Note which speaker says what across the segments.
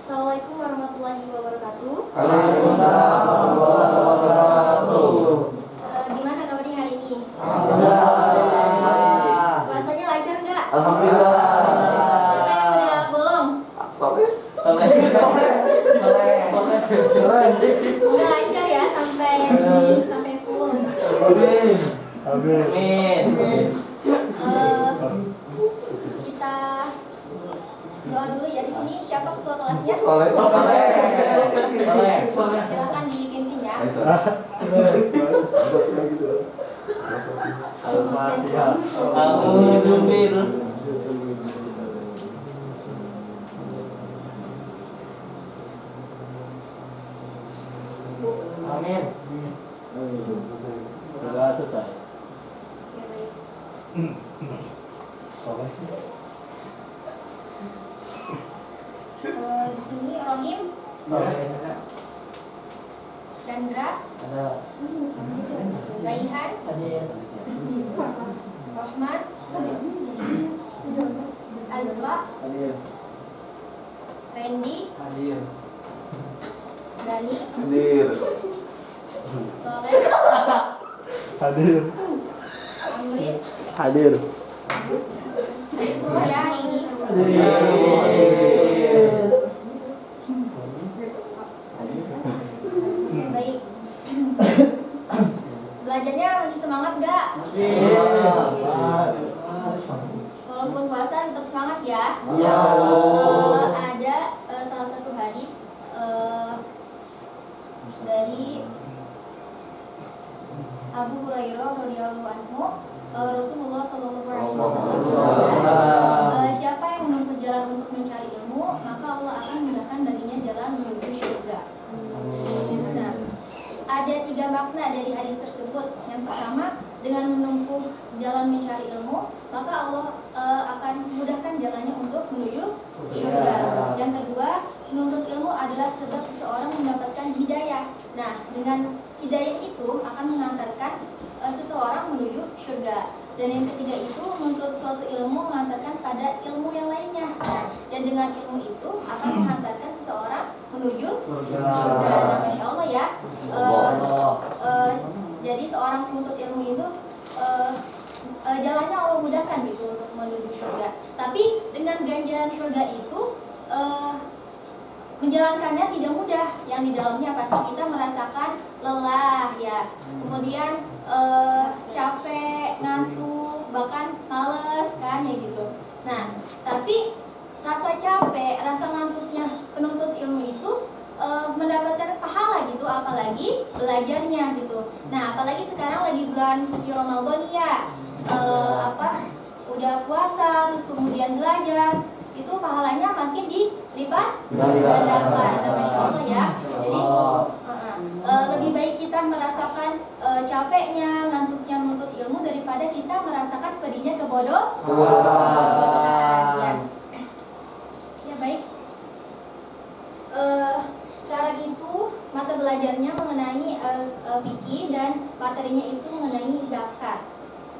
Speaker 1: Assalamualaikum warahmatullahi wabarakatuh.
Speaker 2: Waalaikumsalam warahmatullahi wabarakatuh.
Speaker 1: Gimana kabarnya hari ini?
Speaker 2: Alhamdulillah.
Speaker 1: Puasanya lancar nggak?
Speaker 2: Alhamdulillah.
Speaker 1: Siapa yang udah bolong?
Speaker 2: Soleh.
Speaker 1: Semoga lancar ya sampai ini sampai full.
Speaker 2: Amin.
Speaker 1: Kita doa dulu ya. Di sini siapa ketua kelasnya?
Speaker 2: Soleh.
Speaker 1: Silakan dipimpin ya.
Speaker 2: Al-Fatihah. Alhamdulillah. Amin. Sudah selesai.
Speaker 1: Oke, baik. Di sini Rohim, Chandra,
Speaker 2: Ada.
Speaker 1: Raihan,
Speaker 2: Hadir.
Speaker 1: Rahmat, Azwa,
Speaker 2: Hadir.
Speaker 1: Randy,
Speaker 2: Hadir.
Speaker 1: Dani,
Speaker 2: Hadir.
Speaker 1: Soleh,
Speaker 3: Hadir.
Speaker 1: Amrit.
Speaker 3: Hadir.
Speaker 1: Jadi semua ya hari ini. Oke, baik. Belajarnya masih semangat gak? Walaupun puasa tetap semangat ya. Ada salah satu hadis dari Abu Hurairah radhiyallahu anhu, Rasulullah sallallahu alaihi wasallam bersabda, siapa yang menempuh jalan untuk mencari ilmu, maka Allah akan mudahkan baginya jalan menuju surga. Nah, ada 3 makna dari hadis tersebut. Yang pertama, dengan menempuh jalan mencari ilmu, maka Allah akan mudahkan jalannya untuk menuju surga. Yang kedua, menuntut ilmu adalah sebab seseorang mendapatkan hidayah. Nah, dengan hidayah itu akan mengantarkan seseorang menuju surga. Dan yang ketiga itu, menuntut suatu ilmu mengantarkan pada ilmu yang lainnya. Nah, dan dengan ilmu itu akan mengantarkan seseorang menuju surga. Nah, Masya Allah ya. Jadi seorang penuntut ilmu itu jalannya Allah mudahkan gitu untuk menuju surga. Tapi dengan ganjaran surga itu menjalankannya tidak mudah. Yang di dalamnya pasti kita merasakan lelah ya. Kemudian capek, ngantuk, bahkan males kan ya gitu. Nah, tapi rasa capek, rasa ngantuknya penuntut ilmu itu mendapatkan pahala gitu, apalagi belajarnya gitu. Nah, apalagi sekarang lagi bulan suci Ramadan ya, udah puasa terus kemudian belajar, itu pahalanya makin dilipat gandakan. Nah, Masya Allah ya. Jadi lebih baik kita merasakan capeknya, ngantuknya menuntut ilmu daripada kita merasakan pedihnya kebodohan. Ya baik. Sekarang itu mata belajarnya mengenai fikih dan materinya itu mengenai zakat.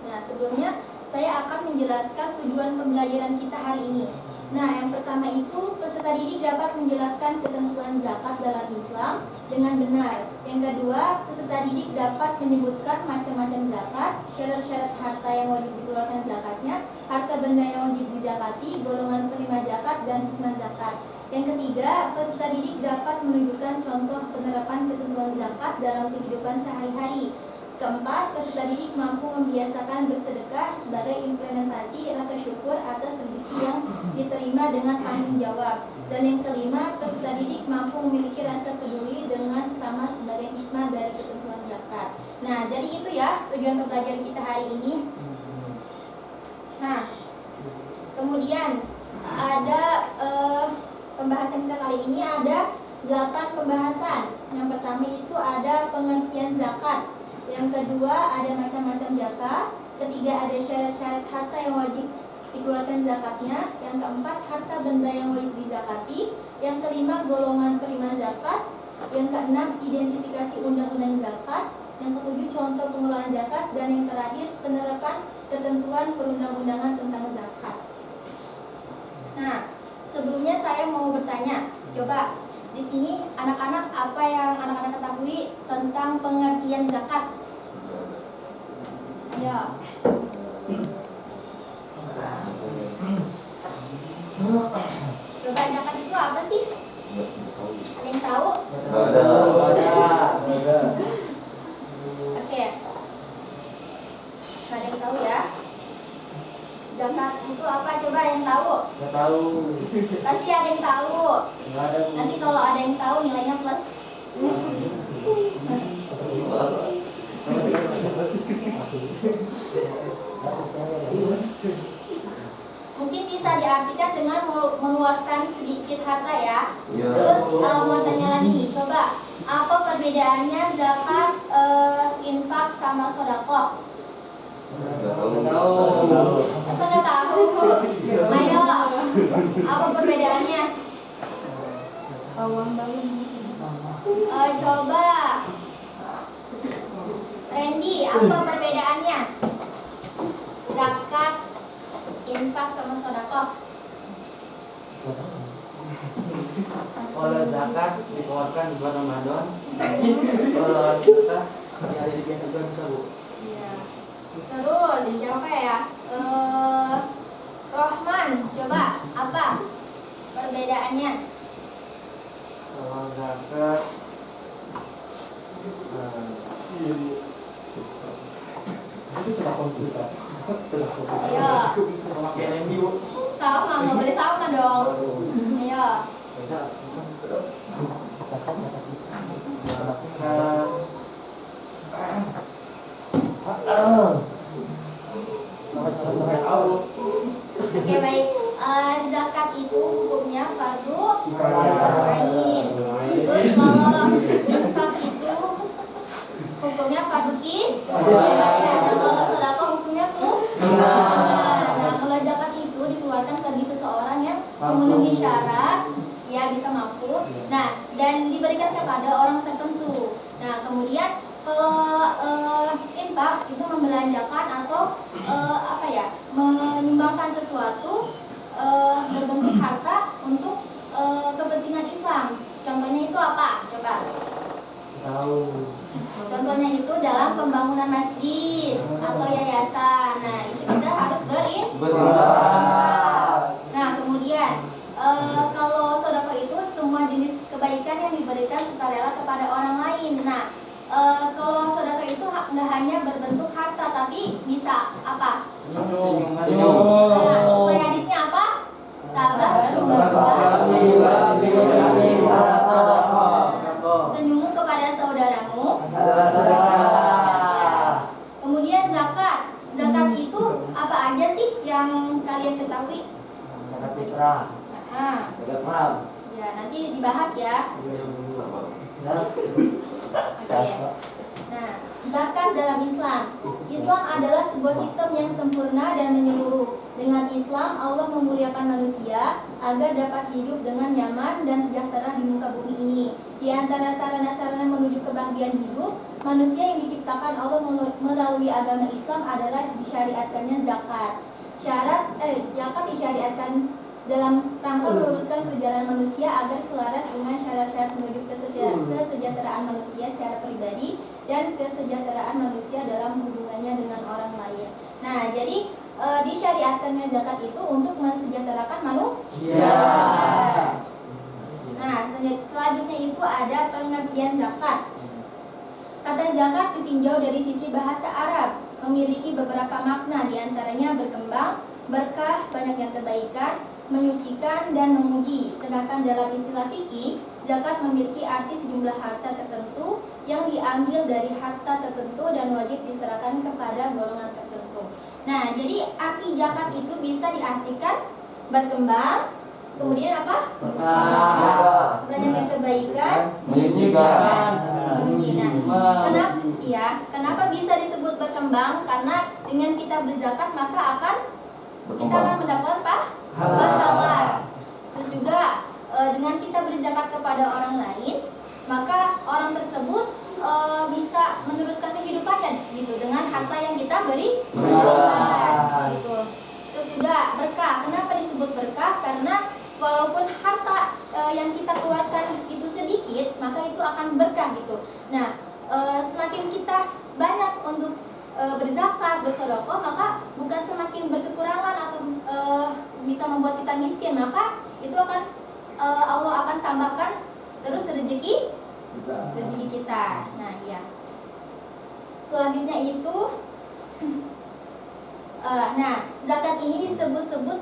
Speaker 1: Nah, sebelumnya saya akan menjelaskan tujuan pembelajaran kita hari ini. Nah, yang pertama itu peserta didik dapat menjelaskan ketentuan zakat dalam Islam dengan benar. Yang kedua, peserta didik dapat menyebutkan macam-macam zakat, syarat-syarat harta yang wajib dikeluarkan zakatnya, harta benda yang wajib dizakati, golongan penerima zakat, dan hikmah zakat. Yang ketiga, peserta didik dapat menunjukkan contoh penerapan ketentuan zakat dalam kehidupan sehari-hari. Keempat, peserta didik mampu membiasakan bersedekah sebagai implementasi rasa syukur atas rezeki yang diterima dengan tanggung jawab. Dan yang kelima, peserta didik mampu memiliki rasa peduli dengan sesama sebagai hikmah dari ketentuan zakat. Nah, jadi itu ya tujuan pembelajaran kita hari ini. Nah, kemudian ada pembahasan kita kali ini ada 8 pembahasan. Yang pertama itu ada pengertian zakat. Yang kedua ada macam-macam zakat. Ketiga ada syarat-syarat harta yang wajib dikeluarkan zakatnya. Yang keempat harta benda yang wajib dizakati. Yang kelima golongan penerima zakat. Yang keenam identifikasi undang-undang zakat. Yang ketujuh contoh pengelolaan zakat. Dan yang terakhir penerapan ketentuan perundang-undangan tentang zakat. Nah, sebelumnya saya mau bertanya. Coba di sini anak-anak apa yang anak-anak ketahui tentang pengertian zakat? Ya. Coba zakat itu apa sih? Ada yang tahu? Oke. Ada yang tahu ya? Zakat itu apa? Coba ada yang tahu?
Speaker 2: Nggak tahu.
Speaker 1: Pasti ada yang tahu.
Speaker 2: Nggak ada.
Speaker 1: Nanti kalau ada yang tahu nilainya plus. Mungkin bisa diartikan dengan mengeluarkan sedikit harta ya.
Speaker 2: Iya.
Speaker 1: Terus mau tanya lagi, coba apa perbedaannya zakat, infak sama sedekah? Masa nggak tahu? Ayo, apa perbedaannya? Coba, Randy, apa perbedaannya? Zakat, infak sama sedekah.
Speaker 2: Kalau zakat dikeluarkan di bulan Ramadan, kalau kita di hari biasa juga bisa bu.
Speaker 1: Iya. Terus siapa ya? Rohman, coba apa perbedaannya?
Speaker 2: Kalau zakat,
Speaker 1: Ayo,
Speaker 2: pakai Randy bu.
Speaker 1: sama nggak boleh sama dong. Ayo, oke baik. Zakat itu hukumnya fardu ain. Terus kalau infak itu hukumnya fardu kifayah. Dan kalau sedekah hukumnya sunnah. Nah, kalau zakat itu dikeluarkan bagi seseorang yang memenuhi syarat, ya bisa mampu. Nah, dan diberikan kepada orang tertentu. Nah, kemudian kalau infak itu membelanjakan atau apa ya, menyumbangkan sesuatu berbentuk harta untuk kepentingan Islam. Contohnya itu apa? Coba.
Speaker 2: Tahu.
Speaker 1: Contohnya itu dalam pembangunan masjid atau yayasan. Nah, itu kita harus berinfak. Nah, kemudian kalau sedekah itu semua jenis kebaikan yang diberikan sukarela kepada orang lain. Nah, kalau sedekah itu nggak hanya berbentuk harta, tapi bisa apa?
Speaker 2: Senyum.
Speaker 1: Nah, sesuai hadisnya apa? Tabassum. Senyummu kepada saudaramu. Kemudian zakat. Zakat itu apa aja sih yang kalian ketahui?
Speaker 2: Zakat fitrah.
Speaker 1: Nah,
Speaker 2: Zakat mal.
Speaker 1: ya nanti dibahas ya. Oke. Nah, zakat dalam Islam. Islam adalah sebuah sistem yang sempurna dan menyeluruh. Dengan Islam, Allah memuliakan manusia agar dapat hidup dengan nyaman dan sejahtera di muka bumi ini. Di antara sarana-sarana menuju kebahagiaan hidup, manusia yang diciptakan Allah melalui agama Islam adalah disyariatkannya zakat. Zakat disyariatkan dalam rangka meluruskan perjalanan manusia agar selaras dengan syarat-syarat menuju kesejahteraan manusia secara pribadi dan kesejahteraan manusia dalam hubungannya dengan orang lain. Nah, jadi disyariatkannya zakat itu untuk mensejahterakan manusia. Nah, selanjutnya itu ada pengertian zakat. Kata zakat ditinjau dari sisi bahasa Arab, memiliki beberapa makna, diantaranya berkembang, berkah, banyaknya kebaikan, menyucikan dan memuji. Sedangkan dalam istilah fikih, zakat memiliki arti sejumlah harta tertentu yang diambil dari harta tertentu dan wajib diserahkan kepada golongan tertentu. Nah, jadi arti zakat itu bisa diartikan berkembang, kemudian apa? Banyaknya kebaikan,
Speaker 2: Menyucikan.
Speaker 1: memuji. Nah, kenapa bisa disebut berkembang? Karena dengan kita berzakat maka kita akan mendapatkan pahala. Terus juga dengan kita berzakat kepada orang lain, maka orang tersebut bisa meneruskan kehidupannya gitu dengan harta yang kita berikan gitu. Terus juga berkah. Kenapa disebut berkah? Karena walaupun bisa membuat kita miskin, maka itu akan Allah akan tambahkan terus rezeki kita. Nah, iya. Selanjutnya itu zakat ini disebut-sebut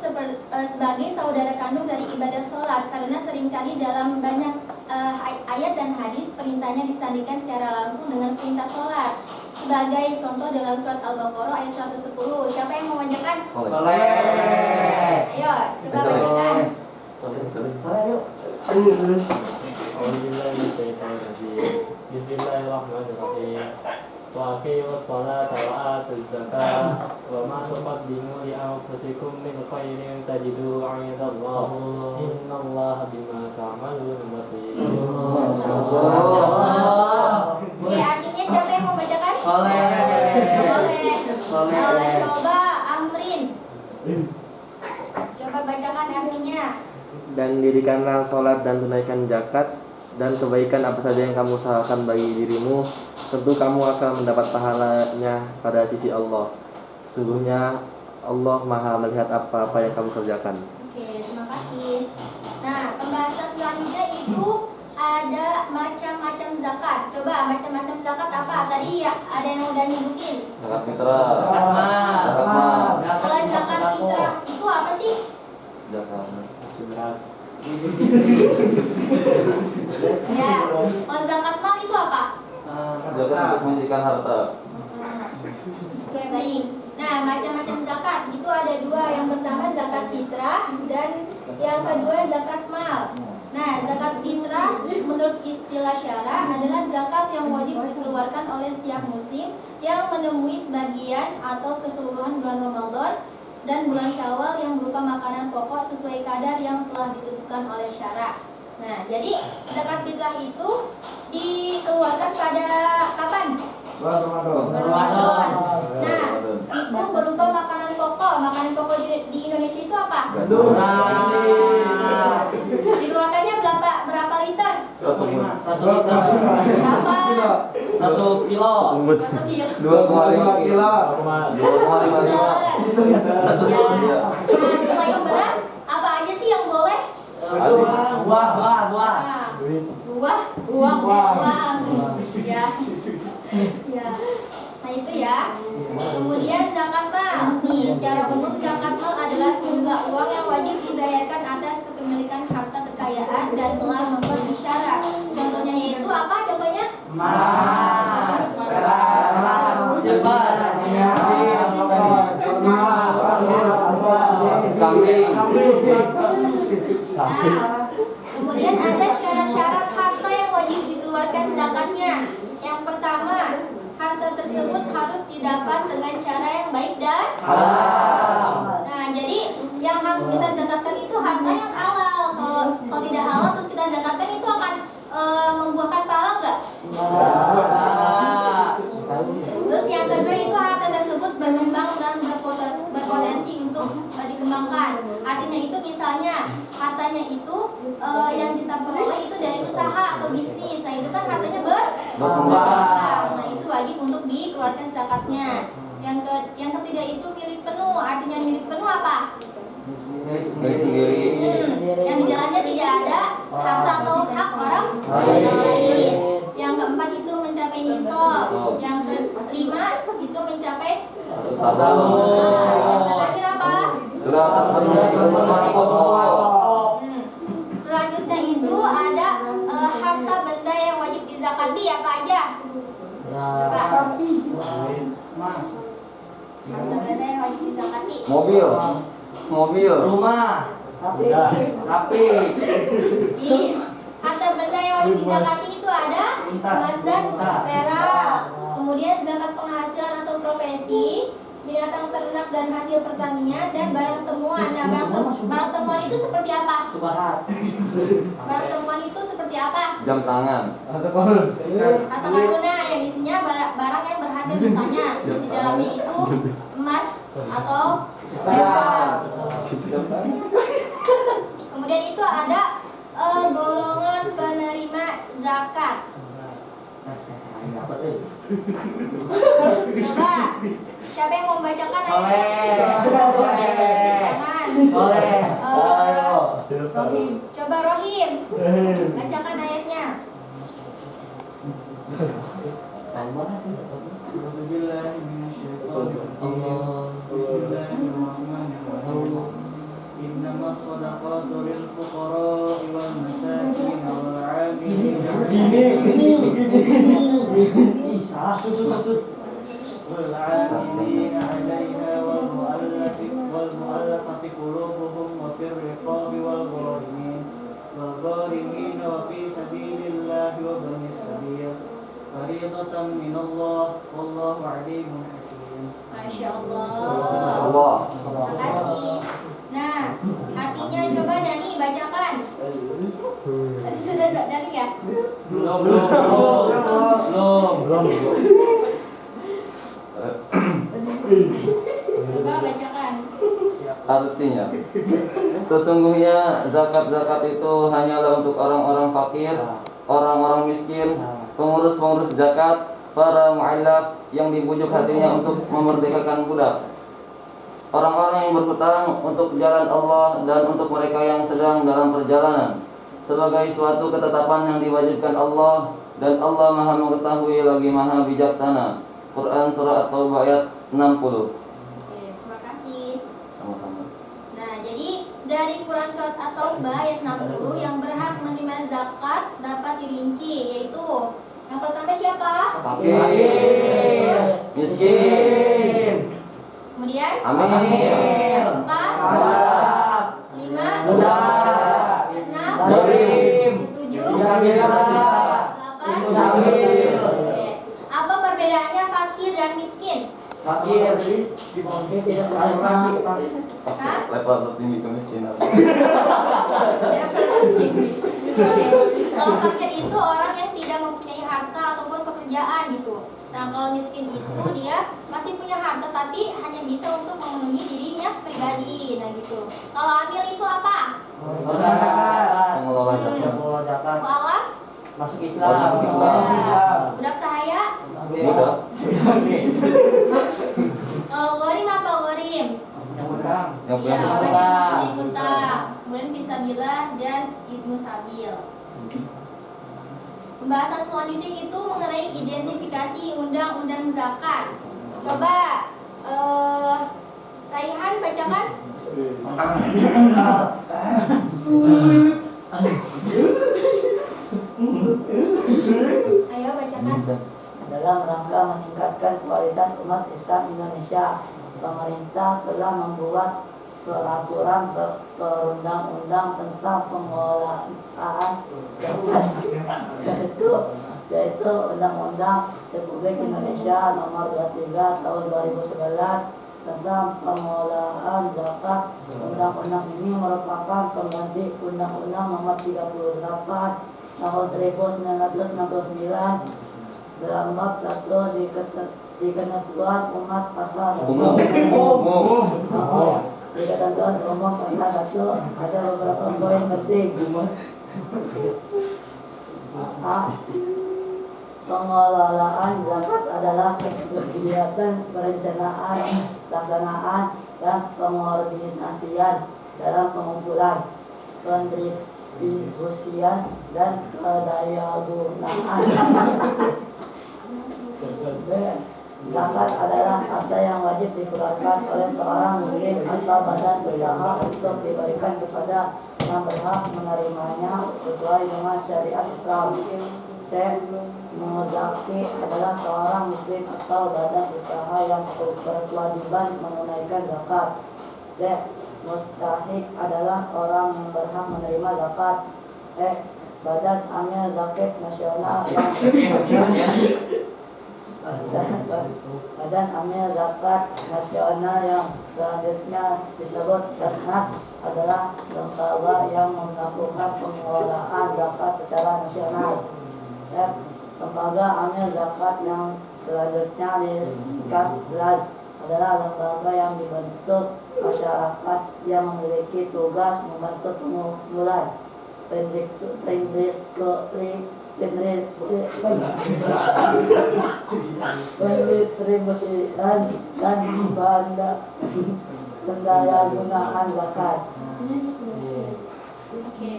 Speaker 1: sebagai saudara kandung dari ibadah sholat karena seringkali dalam banyak ayat dan hadis perintahnya disandingkan secara langsung dengan perintah sholat. Sebagai contoh dalam surat Al-Baqarah ayat 110. Siapa yang mau bacakan?
Speaker 2: Soleh.
Speaker 1: Ayo, coba bacakan.
Speaker 2: Soleh yuk.
Speaker 3: Bismillahirrahmanirrahim. Wa aqimus salata wa atuz zakah wa ma tuqaddimu li anfusikum min khairin tajiduhu 'indallah innallaha bima ta'maluna basir.
Speaker 1: Oke, artinya siapa yang mau bacakan? Boleh. Coba Amrin. Coba bacakan artinya.
Speaker 4: Dan dirikanlah sholat dan tunaikan zakat dan kebaikan apa saja yang kamu usahakan bagi dirimu, tentu kamu akan mendapat pahalanya pada sisi Allah. Sesungguhnya Allah Maha melihat apa-apa yang kamu kerjakan.
Speaker 1: Oke, terima kasih. Nah, pembahasan selanjutnya itu ada macam-macam zakat. Coba macam-macam zakat apa? Tadi ya ada yang udah nyebutin.
Speaker 2: Zakat fitrah.
Speaker 1: Kalau zakat fitrah itu apa sih?
Speaker 2: Zakat.
Speaker 1: Ya. Kalau zakat mal itu apa?
Speaker 2: Zakat untuk menyisihkan harta.
Speaker 1: Oke, baik. Nah, macam-macam zakat itu ada dua. Yang pertama zakat fitrah dan yang kedua zakat mal. Nah, zakat fitrah menurut istilah syara adalah zakat yang wajib dikeluarkan oleh setiap muslim yang menemui sebagian atau keseluruhan bulan Ramadan dan bulan Syawal yang berupa makanan pokok sesuai kadar yang telah ditentukan oleh syara. Nah, jadi zakat fitrah itu dikeluarkan pada kapan? Ramadan. Nah, itu berupa makanan pokok. Makanan pokok di Indonesia itu apa? Dikeluarkannya berapa liter?
Speaker 2: 1
Speaker 1: Berapa?
Speaker 3: 1 kilo.
Speaker 1: 1 kilo.
Speaker 2: 2,5 kilo. 2,5 kilo.
Speaker 1: Ya. Nah, selain beras, apa aja sih yang boleh?
Speaker 3: Buah.
Speaker 1: Nah, uang. Ya. Ya. Nah, itu ya. Kemudian zakat mal. Nih, secara umum zakat mal adalah sejumlah uang yang wajib dibayarkan atas kepemilikan harta kekayaan dan telah memenuhi syarat. Contohnya yaitu apa? Contohnya? Nah, kemudian ada syarat-syarat harta yang wajib dikeluarkan zakatnya. Yang pertama, harta tersebut harus didapat dengan cara yang baik dan halal. Nah, jadi yang harus kita zakatkan itu harta yang halal. Kalau tidak halal terus kita zakatkan itu akan membuahkan pahala enggak? Terus yang kedua itu harta tersebut berkembang dan berpotensi untuk dikembangkan. Artinya itu misalnya hartanya itu yang kita peroleh itu dari usaha atau bisnis. Nah, itu kan hartanya berkembang. Nah, itu wajib untuk dikeluarkan zakatnya. Yang ketiga itu milik penuh. Artinya milik penuh apa?
Speaker 2: Milik sendiri.
Speaker 1: Yang di dalamnya tidak ada harta atau hak orang lain. Yang keempat itu mencapai nisab. Yang kelima itu mencapai
Speaker 2: 1 tahun.
Speaker 1: yang terakhir apa? Selanjutnya itu ada harta benda yang wajib dizakati apa aja? Coba. Harta benda yang wajib dizakati.
Speaker 2: Mobil.
Speaker 3: Rumah. Sapi.
Speaker 1: Harta benda yang wajib dizakati itu ada emas dan perak. Kemudian zakat penghasilan atau profesi, binatang ternak dan hasil pertanian, dan barang temuan. Nah, barang temuan itu seperti apa? Barang temuan itu seperti apa?
Speaker 2: Jam tangan.
Speaker 1: Kata karuna yang isinya barang yang berharga misalnya di dalamnya itu emas atau perak gitu. Kemudian itu ada golongan penerima zakat. Coba siapa yang mau membacakan ayatnya? Jangan.
Speaker 2: Soleh.
Speaker 1: Rohim. Coba Rohim. Bacakan ayatnya.
Speaker 2: Bismillahirrahmanirrahim. Innamas shadaqatu lil fuqara'i wal masakin wal 'amilina 'alaiha wal mu'allafati qulubuhum wa fir riqabi wal gharimin wa fi sabilillahi wa ibnis sabil fariidatan minallah wallahu 'alimun hakim.
Speaker 1: Masya Allah.
Speaker 4: Allah.
Speaker 1: Terima kasih. Nah, artinya coba Dani bacakan. Tadi sudah Dani ya?
Speaker 2: Belum.
Speaker 1: Coba bacakan.
Speaker 4: Artinya, sesungguhnya zakat-zakat itu hanyalah untuk orang-orang fakir, orang-orang miskin, pengurus-pengurus zakat, para mu'allaf yang dibujuk hatinya untuk memerdekakan budak, orang-orang yang berhutang untuk jalan Allah, dan untuk mereka yang sedang dalam perjalanan, sebagai suatu ketetapan yang diwajibkan Allah, dan Allah Maha mengetahui lagi Maha bijaksana. Quran Surah At-Taubah ayat 60.
Speaker 1: Oke, terima kasih.
Speaker 4: Sama-sama.
Speaker 1: Nah, jadi dari Quran Surat At-Taubah ayat 60 yang berhak menerima zakat dapat dirinci, yaitu yang pertama siapa?
Speaker 4: Fakir, miskin,
Speaker 1: Kemudian
Speaker 4: amin,
Speaker 1: yang keempat, lima, enam,
Speaker 4: Gharib,
Speaker 1: tujuh,
Speaker 4: Miskin,
Speaker 1: delapan,
Speaker 4: Miskin.
Speaker 1: Oke. Apa perbedaannya fakir dan miskin?
Speaker 2: Fakir.
Speaker 1: Hah?
Speaker 4: level tertinggi kemiskinan.
Speaker 1: Ya, tinggi. Oke. Kalau fakir itu orang yang tidak mempunyai harta ataupun pekerjaan gitu. Nah, kalau miskin itu dia masih punya harta tapi hanya bisa untuk memenuhi dirinya pribadi. Nah, gitu. Kalau amil itu apa?
Speaker 4: Pengelola zakat.
Speaker 1: Mu'alaf?
Speaker 2: Masuk
Speaker 4: Islam.
Speaker 1: Budak sahaya?
Speaker 4: Budak.
Speaker 1: Kalau gharim apa gharim?
Speaker 2: Yang utang.
Speaker 4: Yang
Speaker 1: Iya,
Speaker 4: punya
Speaker 1: orang yang mempunyai hutang. Kemudian fisabilillah dan ibnu sabil. Pembahasan selanjutnya itu mengenai identifikasi undang-undang zakat. Coba Raihan bacakan. Ayo bacakan.
Speaker 5: Dalam rangka meningkatkan kualitas umat Islam Indonesia, pemerintah telah membuat peraturan perundang-undang tentang pengelolaan zakat, yaitu Undang-Undang Republik Indonesia Nomor 23 Tahun 2011 tentang pengelolaan zakat. Undang-undang ini merupakan pengganti Undang-Undang Nomor 38 Tahun 1969 dalam bab 1 di ketentuan umat pasal 1. Di ketentuan umum pasal 1 ada beberapa poin penting. A. Pengelolaan zakat adalah kegiatan perencanaan, pelaksanaan, dan pengordinasian dalam pengumpulan, pendistribusian, dan pendayagunaan. B. Zakat adalah harta yang wajib dikeluarkan oleh seorang muslim atau badan usaha untuk diberikan kepada yang berhak menerimanya sesuai dengan syariat Islam. C. Muzaki adalah seorang muslim atau badan usaha yang berkewajiban menunaikan zakat. D. Mustahik adalah orang yang berhak menerima zakat. E. Badan amil zakat nasional Badan amil zakat nasional yang selanjutnya disebut Basnas adalah lembaga yang melakukan pengelolaan zakat secara nasional. F. Lembaga amil zakat yang selanjutnya disingkat LAD adalah lembaga yang dibentuk masyarakat yang pendistribusian dan pendaya gunaan zakat.
Speaker 1: Oke.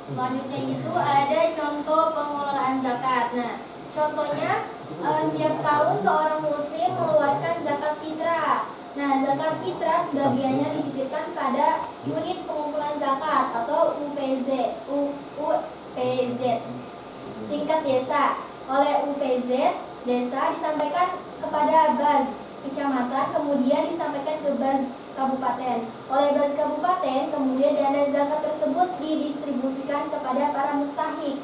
Speaker 1: Selanjutnya itu ada contoh pengelolaan zakat. Nah, contohnya setiap tahun seorang muslim mengeluarkan zakat fitrah. Nah, zakat fitrah sebagiannya dititipkan pada unit pengumpulan zakat atau UPZ tingkat desa. Oleh UPZ desa disampaikan kepada BAZ kecamatan, kemudian disampaikan ke BAZ kabupaten. Oleh BAZ kabupaten, kemudian dana zakat tersebut didistribusikan kepada para mustahik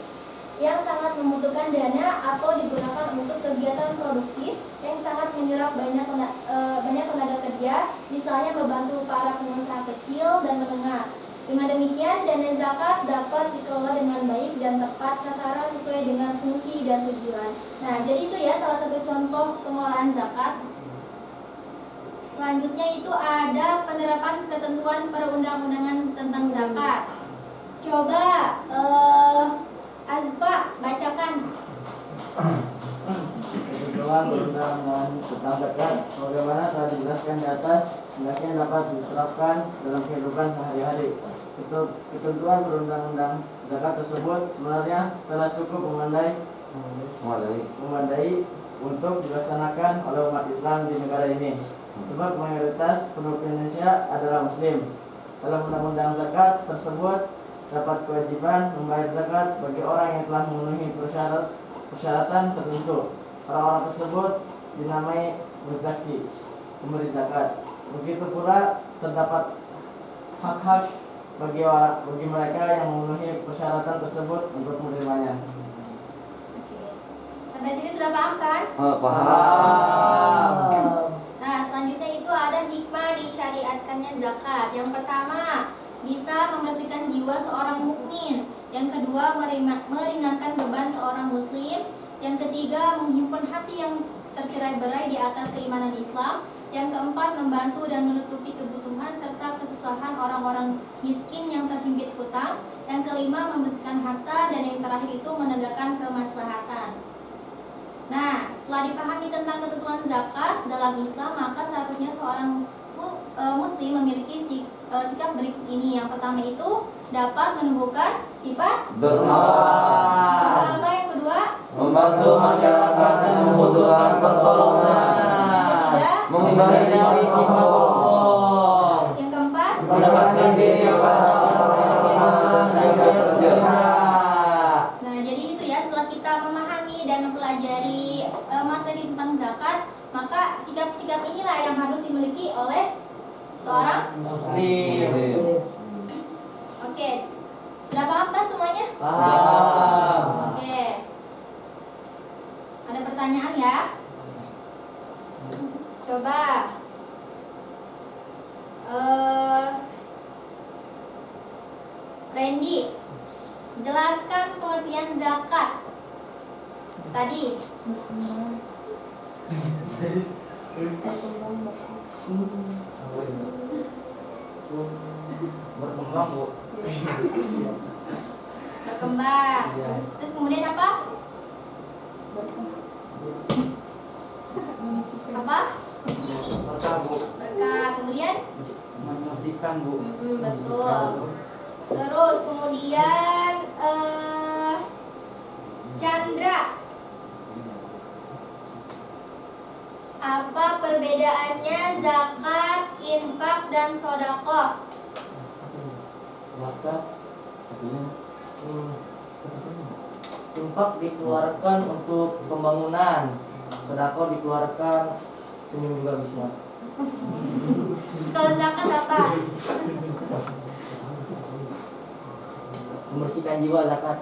Speaker 1: yang sangat membutuhkan dana atau digunakan untuk kegiatan produktif yang sangat menyerap banyak tenaga kerja, misalnya membantu para pengusaha kecil dan menengah. Dengan demikian, dana zakat dapat dikelola dengan baik dan tepat sasaran sesuai dengan fungsi dan tujuan. Nah, jadi itu ya salah satu contoh pengelolaan zakat. Selanjutnya itu ada penerapan ketentuan perundang-undangan tentang zakat. Coba Azfa bacakan.
Speaker 2: Ketentuan perundang-undangan tentang zakat sebagaimana telah dijelaskan di atas hendaknya dapat diterapkan dalam kehidupan sehari-hari. Ketentuan perundang-undang zakat tersebut sebenarnya telah cukup memadai untuk dilaksanakan oleh umat Islam di negara ini, sebab mayoritas penduduk Indonesia adalah Muslim. Dalam undang-undang zakat tersebut dapat kewajiban membayar zakat bagi orang yang telah memenuhi persyaratan tertentu. Orang-orang tersebut dinamai muzaki, pemberi zakat. Begitu pula terdapat hak-hak bagi mereka yang memenuhi persyaratan tersebut untuk menerimanya.
Speaker 1: Sampai sini sudah paham kan?
Speaker 4: Paham.
Speaker 1: Nah, selanjutnya itu ada hikmah disyariatkannya zakat. Yang pertama, bisa membersihkan jiwa seorang mukmin. Yang kedua, meringankan beban seorang muslim. Yang ketiga, menghimpun hati yang tercerai-berai di atas keimanan Islam. Yang keempat, membantu dan menutupi kebutuhan serta kesusahan orang-orang miskin yang terhimpit hutang. Yang kelima, membersihkan harta. Dan yang terakhir itu menegakkan kemaslahatan. Nah, setelah dipahami tentang ketentuan zakat dalam Islam, maka seharusnya seorang muslim memiliki sikap berikut ini. Yang pertama itu dapat menumbuhkan sifat
Speaker 4: Dermawan.
Speaker 1: apa yang kedua?
Speaker 4: Membantu masyarakat yang membutuhkan pertolongan.
Speaker 1: Yang ketiga?
Speaker 4: Menghindari sifat sombong.
Speaker 1: Yang keempat?
Speaker 4: Mendekatkan diri kepada orang-orang dan kerja.
Speaker 1: Nah, jadi itu ya, setelah kita memahami dan mempelajari materi tentang zakat, maka sikap-sikap inilah yang harus dimiliki oleh seorang
Speaker 2: Muslim.
Speaker 1: Oke. Sudah paham kan semuanya?
Speaker 2: Paham.
Speaker 1: Oke. Ada pertanyaan ya? Coba Randy, jelaskan pengertian zakat tadi.
Speaker 2: Berkembang, Bu.
Speaker 1: Berkembang. Terus kemudian apa? Apa?
Speaker 2: Berkah, Bu.
Speaker 1: Berkah. Kemudian?
Speaker 2: Menyucikan, Bu.
Speaker 1: Betul. Terus kemudian Chandra, apa perbedaannya zakat, infak, dan sedekah?
Speaker 2: Zakat artinya infak dikeluarkan untuk pembangunan, sedekah dikeluarkan senyum juga bisa.
Speaker 1: Terus kalau zakat apa?
Speaker 2: Membersihkan jiwa zakat.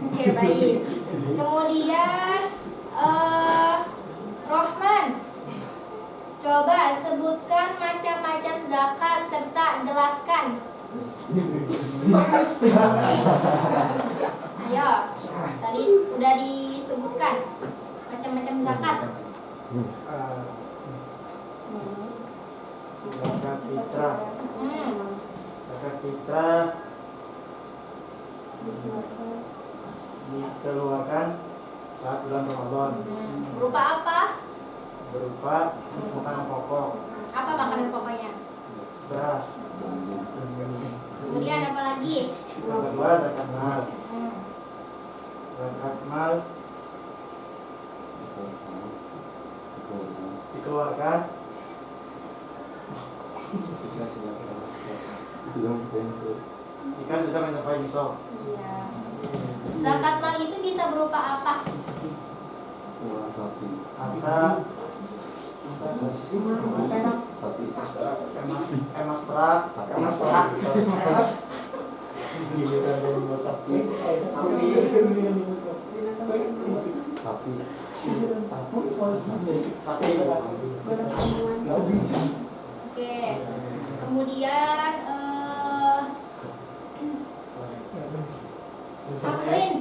Speaker 1: Oke, baik. Kemudian Rohman, coba sebutkan macam-macam zakat serta jelaskan. Ayo, tadi udah disebutkan macam-macam zakat.
Speaker 2: Zakat fitrah. Zakat fitrah dikeluarkan saat bulan Ramadan
Speaker 1: Berupa apa?
Speaker 2: berupa makanan pokok,
Speaker 1: Apa makanan pokoknya?
Speaker 2: beras.
Speaker 1: Kemudian apa lagi?
Speaker 2: Yang kedua zakat mal. Zakat mal dikeluarkan jika sudah mencapai nisab.
Speaker 1: Iya. Zakat mal itu bisa berupa apa?
Speaker 2: Harta, emas perak, sapi.
Speaker 1: Oke. Kemudian Amrin.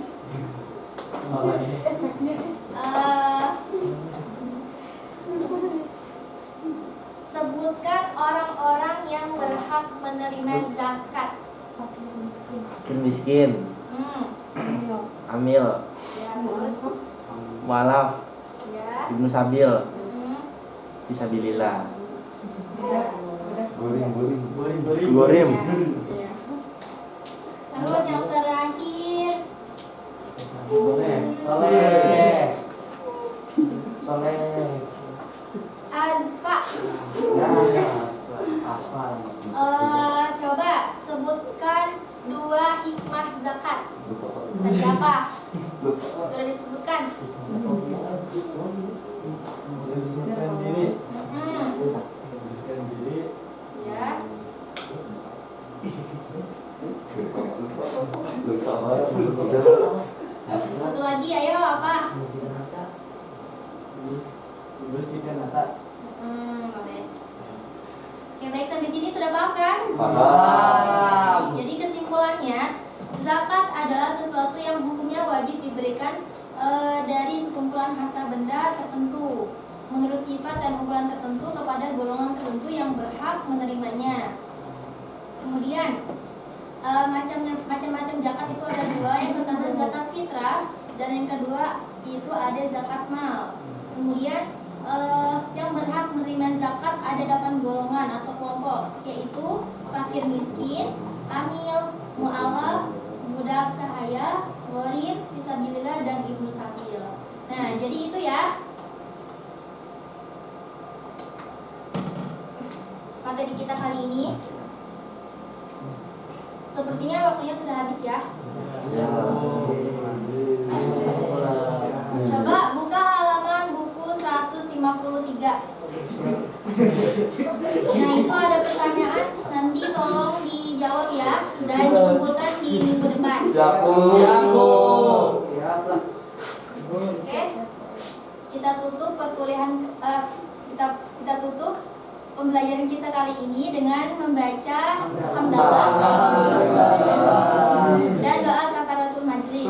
Speaker 1: Sebutkan orang-orang yang berhak menerima zakat.
Speaker 4: Fakir miskin, amil,
Speaker 1: Ya, terus
Speaker 4: walaf,
Speaker 1: ya.
Speaker 4: ibnu sabil, fisabilillah,
Speaker 1: Ya.
Speaker 4: gorim,
Speaker 1: Terus yang terakhir
Speaker 2: Soleh.
Speaker 1: Azfa. Coba sebutkan 2 hikmah zakat. Tadi apa? Sudah disebutkan.
Speaker 2: Menunjukkan diri. Menunjukkan diri.
Speaker 1: Ya. Satu lagi, ayo apa?
Speaker 2: Bersihkan mata.
Speaker 1: Boleh. Oke, baik, sampai sini sudah paham kan?
Speaker 4: paham.
Speaker 1: Jadi kesimpulannya, zakat adalah sesuatu yang hukumnya wajib diberikan dari sekumpulan harta benda tertentu menurut sifat dan ukuran tertentu kepada golongan tertentu yang berhak menerimanya. Kemudian macam-macam zakat itu ada 2. Yang pertama zakat fitrah dan yang kedua itu ada zakat mal. Kemudian yang berhak menerima zakat ada 8 golongan atau kelompok, yaitu fakir miskin, amil, mu'alaf, budak sahaya, gharib, fisabilillah, dan ibnu sabil. Nah, jadi itu ya materi kita kali ini. Sepertinya waktunya sudah habis ya. Coba buka halaman buku 153. Nah, itu ada pertanyaan, nanti tolong dijawab ya dan dikumpulkan di minggu depan. Oke. Kita tutup perkuliahan kita tutup pembelajaran kita kali ini dengan membaca hamdalah dan doa kafaratul majlis.